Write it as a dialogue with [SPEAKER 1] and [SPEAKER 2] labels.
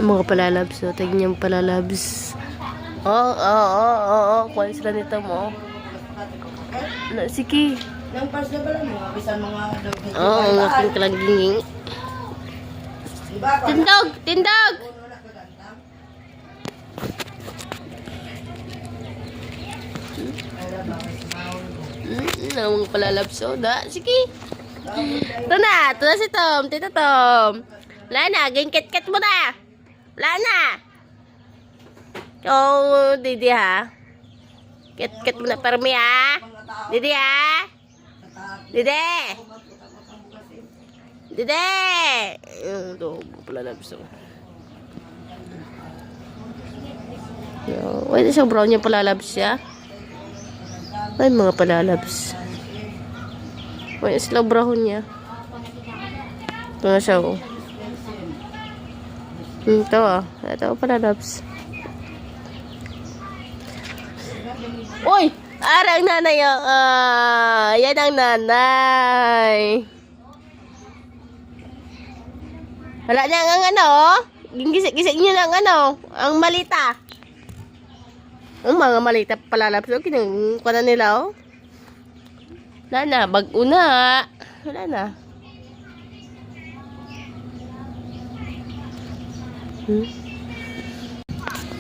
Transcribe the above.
[SPEAKER 1] Yung mga palalabs, so tignan yung palalabs. Kuha sila nito mo. Sige.
[SPEAKER 2] Nang pas na pala mo, bisan mga
[SPEAKER 1] Ang aking kalaginging. Tindog! Tindog! Ang palalabs, so da. Sige. Ito na si Tom. Tito Tom. Wala na, gingkit-kit mo na. Wala na. Oh, Didi ha. Kit-kit mo na permi ha. Didi ha. Didi. Didi. Ito, palalabs. Wait, isang brown yung palalabs siya. Ay, mga palalabs. Wait, slow brown niya. Ito na siya, oh. Ito, ah. Ito, palalabs. Uy! Arang nanay, yan ang nanay. Wala niya ang ano, oh. Gisik-gisik niyo lang ano, ang malita. Ang mga malita palalabs, oh. Kinukuha na nila, oh. Wala na, bag-o na. Wala na. Hmm?